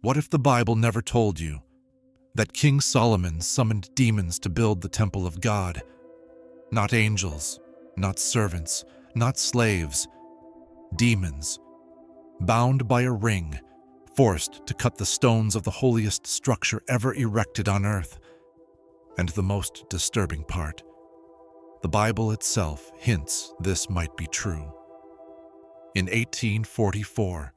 What if the Bible never told you that King Solomon summoned demons to build the temple of God? Not angels, not servants, not slaves, demons, bound by a ring, forced to cut the stones of the holiest structure ever erected on earth. And the most disturbing part, the Bible itself hints this might be true. In 1844,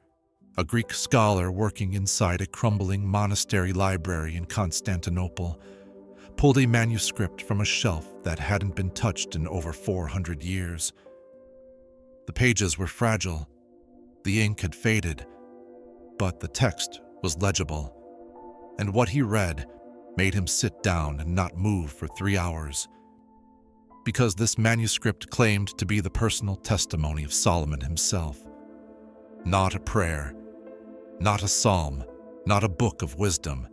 a Greek scholar working inside a crumbling monastery library in Constantinople pulled a manuscript from a shelf that hadn't been touched in over 400 years. The pages were fragile, the ink had faded, but the text was legible, and what he read made him sit down and not move for 3 hours. Because this manuscript claimed to be the personal testimony of Solomon himself. Not a prayer, not a psalm, not a book of wisdom.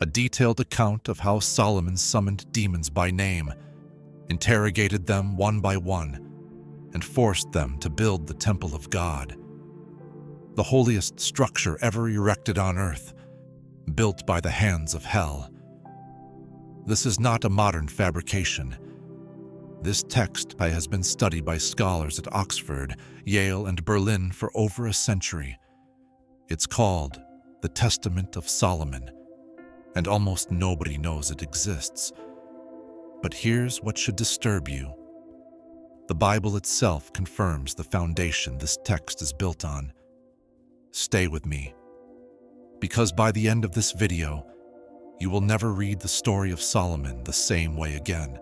A detailed account of how Solomon summoned demons by name, interrogated them one by one, and forced them to build the temple of God. The holiest structure ever erected on earth, built by the hands of hell. This is not a modern fabrication. This text has been studied by scholars at Oxford, Yale, and Berlin for over a century. It's called the Testament of Solomon, and almost nobody knows it exists. But here's what should disturb you. The Bible itself confirms the foundation this text is built on. Stay with me, because by the end of this video, you will never read the story of Solomon the same way again.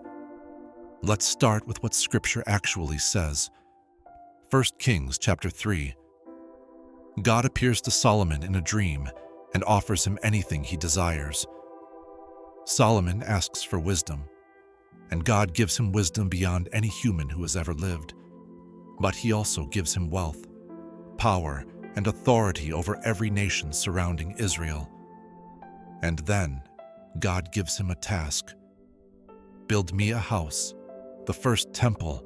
Let's start with what Scripture actually says. 1 Kings chapter 3. God appears to Solomon in a dream and offers him anything he desires. Solomon asks for wisdom, and God gives him wisdom beyond any human who has ever lived. But he also gives him wealth, power, and authority over every nation surrounding Israel. And then, God gives him a task. Build me a house, the first temple,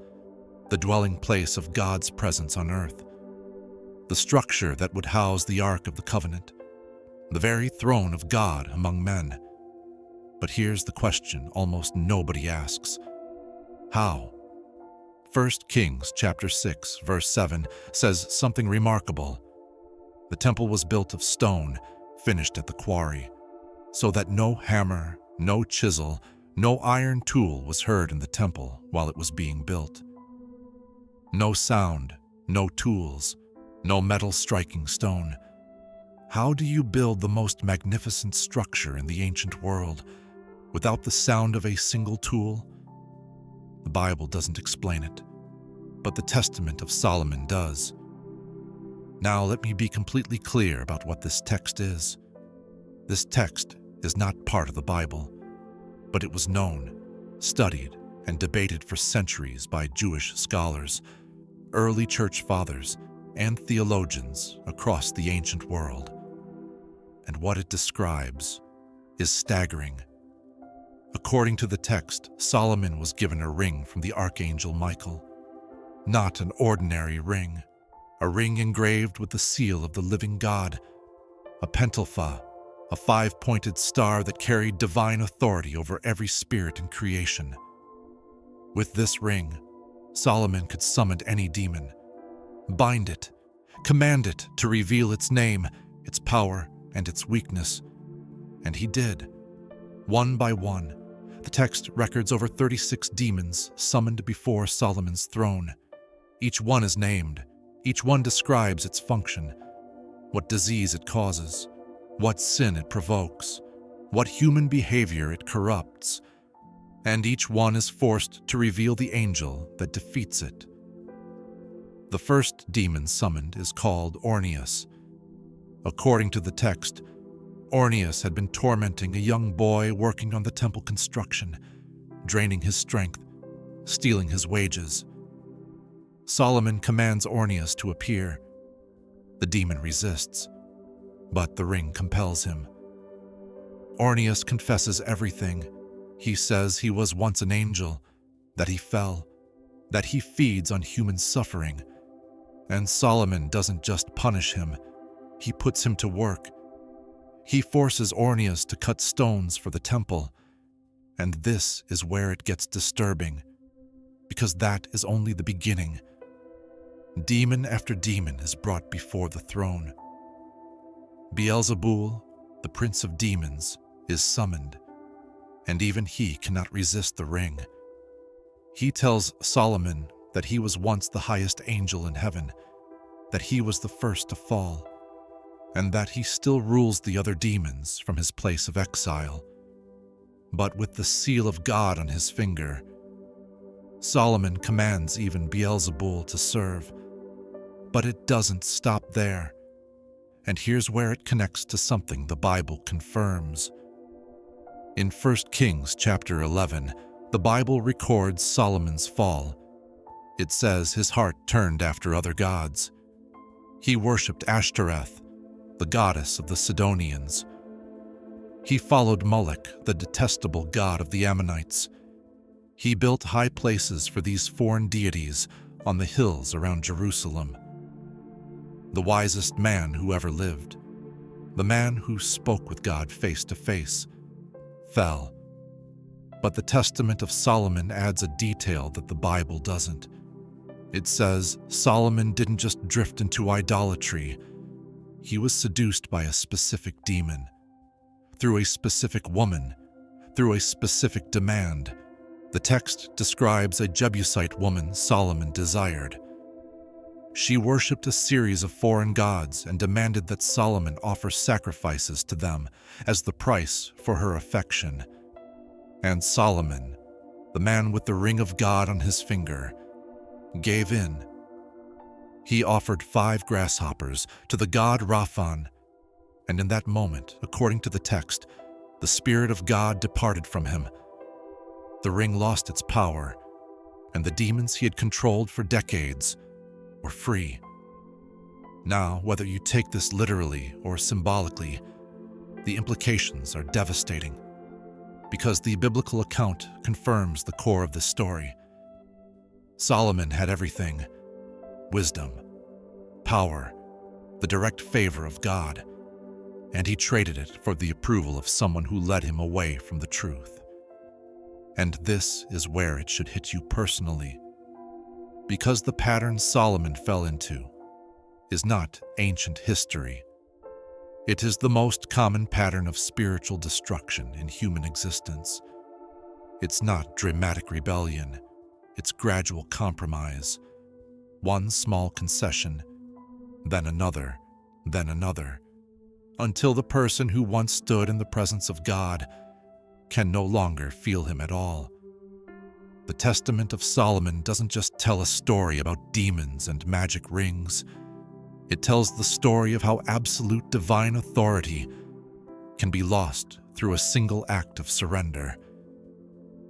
the dwelling place of God's presence on earth, the structure that would house the Ark of the Covenant, the very throne of God among men. But here's the question almost nobody asks. How? 1 Kings chapter 6, verse 7 says something remarkable. The temple was built of stone, finished at the quarry, so that no hammer, no chisel, no iron tool was heard in the temple while it was being built. No sound, no tools, no metal striking stone. How do you build the most magnificent structure in the ancient world without the sound of a single tool? The Bible doesn't explain it, but the Testament of Solomon does. Now let me be completely clear about what this text is. This text is not part of the Bible, but it was known, studied, and debated for centuries by Jewish scholars, early church fathers, and theologians across the ancient world. And what it describes is staggering. According to the text, Solomon was given a ring from the archangel Michael. Not an ordinary ring, a ring engraved with the seal of the living God, a pentalpha, a 5-pointed star that carried divine authority over every spirit in creation. With this ring, Solomon could summon any demon, bind it, command it to reveal its name, its power, and its weakness. And he did. One by one, the text records over 36 demons summoned before Solomon's throne. Each one is named. Each one describes its function, what disease it causes, what sin it provokes, what human behavior it corrupts, and each one is forced to reveal the angel that defeats it. The first demon summoned is called Orneus. According to the text, Orneus had been tormenting a young boy working on the temple construction, draining his strength, stealing his wages. Solomon commands Orneus to appear. The demon resists, but the ring compels him. Orneus confesses everything. He says he was once an angel, that he fell, that he feeds on human suffering. And Solomon doesn't just punish him, he puts him to work. He forces Ornias to cut stones for the temple, and this is where it gets disturbing, because that is only the beginning. Demon after demon is brought before the throne. Beelzebul, the prince of demons, is summoned, and even he cannot resist the ring. He tells Solomon that he was once the highest angel in heaven, that he was the first to fall, and that he still rules the other demons from his place of exile. But with the seal of God on his finger, Solomon commands even Beelzebul to serve. But it doesn't stop there. And here's where it connects to something the Bible confirms. In 1 Kings chapter 11, the Bible records Solomon's fall. It says his heart turned after other gods. He worshipped Ashtoreth, the goddess of the Sidonians. He followed Moloch, the detestable god of the Ammonites. He built high places for these foreign deities on the hills around Jerusalem. The wisest man who ever lived, the man who spoke with God face to face, fell. But the Testament of Solomon adds a detail that the Bible doesn't. It says Solomon didn't just drift into idolatry. He was seduced by a specific demon, through a specific woman, through a specific demand. The text describes a Jebusite woman Solomon desired. She worshipped a series of foreign gods and demanded that Solomon offer sacrifices to them as the price for her affection. And Solomon, the man with the ring of God on his finger, gave in. He offered 5 grasshoppers to the god Raphan, and in that moment, according to the text, the Spirit of God departed from him. The ring lost its power, and the demons he had controlled for decades were free. Now, whether you take this literally or symbolically, the implications are devastating, because the biblical account confirms the core of this story. Solomon had everything: wisdom, power, the direct favor of God, and he traded it for the approval of someone who led him away from the truth. And this is where it should hit you personally, because the pattern Solomon fell into is not ancient history. It is the most common pattern of spiritual destruction in human existence. It's not dramatic rebellion, it's gradual compromise. One small concession, then another, until the person who once stood in the presence of God can no longer feel him at all. The Testament of Solomon doesn't just tell a story about demons and magic rings. It tells the story of how absolute divine authority can be lost through a single act of surrender.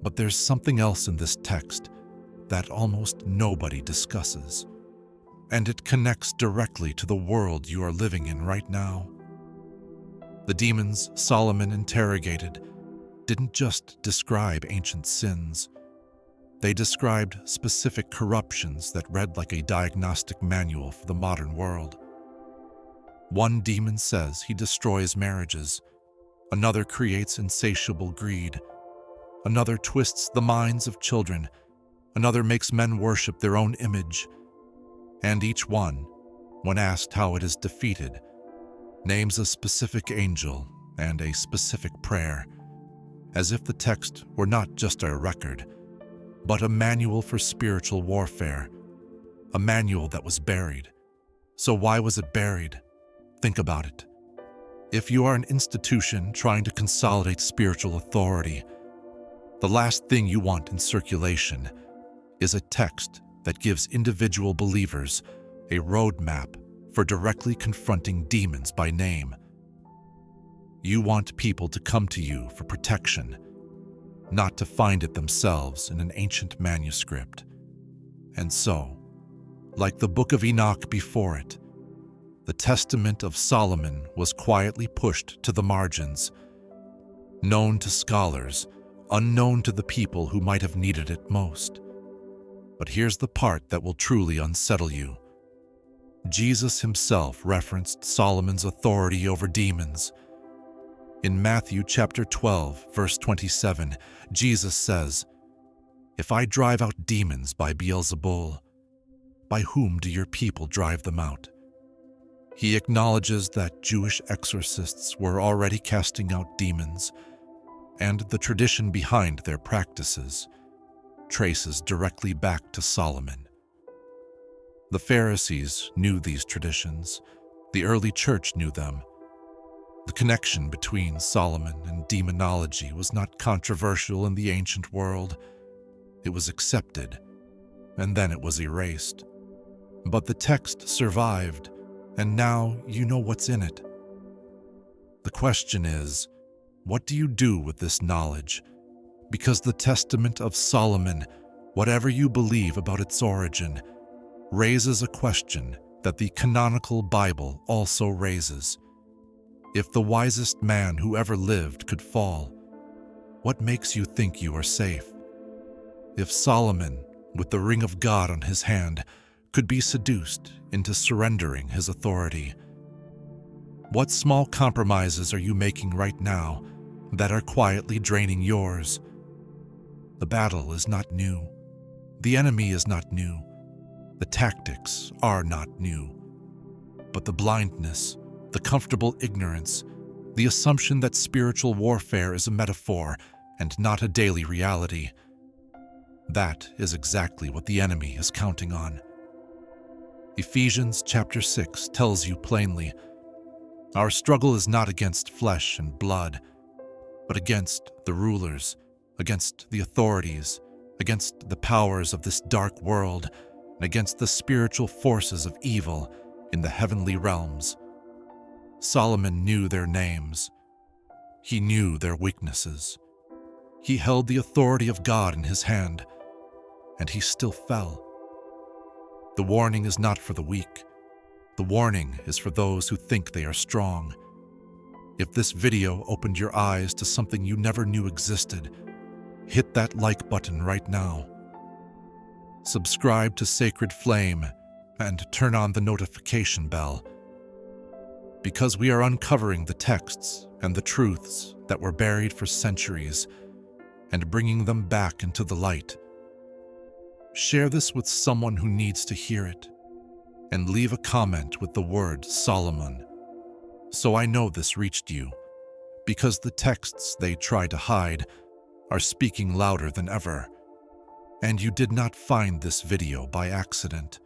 But there's something else in this text that almost nobody discusses, and it connects directly to the world you are living in right now. The demons Solomon interrogated didn't just describe ancient sins. They described specific corruptions that read like a diagnostic manual for the modern world. One demon says he destroys marriages. Another creates insatiable greed. Another twists the minds of children. Another makes men worship their own image. And each one, when asked how it is defeated, names a specific angel and a specific prayer, as if the text were not just a record, but a manual for spiritual warfare, a manual that was buried. So why was it buried? Think about it. If you are an institution trying to consolidate spiritual authority, the last thing you want in circulation is a text that gives individual believers a roadmap for directly confronting demons by name. You want people to come to you for protection, not to find it themselves in an ancient manuscript. And so, like the Book of Enoch before it, the Testament of Solomon was quietly pushed to the margins, known to scholars, unknown to the people who might have needed it most. But here's the part that will truly unsettle you. Jesus himself referenced Solomon's authority over demons. In Matthew chapter 12, verse 27, Jesus says, "If I drive out demons by Beelzebul, by whom do your people drive them out?" He acknowledges that Jewish exorcists were already casting out demons, and the tradition behind their practices traces directly back to Solomon. The Pharisees knew these traditions. The early church knew them. The connection between Solomon and demonology was not controversial in the ancient world. It was accepted, and then it was erased. But the text survived, and now you know what's in it. The question is, what do you do with this knowledge? Because the Testament of Solomon, whatever you believe about its origin, raises a question that the canonical Bible also raises. If the wisest man who ever lived could fall, what makes you think you are safe? If Solomon, with the ring of God on his hand, could be seduced into surrendering his authority, what small compromises are you making right now that are quietly draining yours? The battle is not new. The enemy is not new. The tactics are not new. But the blindness, the comfortable ignorance, the assumption that spiritual warfare is a metaphor and not a daily reality, that is exactly what the enemy is counting on. Ephesians chapter 6 tells you plainly, our struggle is not against flesh and blood, but against the rulers, against the authorities, against the powers of this dark world, and against the spiritual forces of evil in the heavenly realms. Solomon knew their names. He knew their weaknesses. He held the authority of God in his hand, and he still fell. The warning is not for the weak. The warning is for those who think they are strong. If this video opened your eyes to something you never knew existed, hit that like button right now. Subscribe to Sacred Flame and turn on the notification bell, because we are uncovering the texts and the truths that were buried for centuries and bringing them back into the light. Share this with someone who needs to hear it, and leave a comment with the word Solomon, so I know this reached you, because the texts they try to hide are speaking louder than ever. And you did not find this video by accident.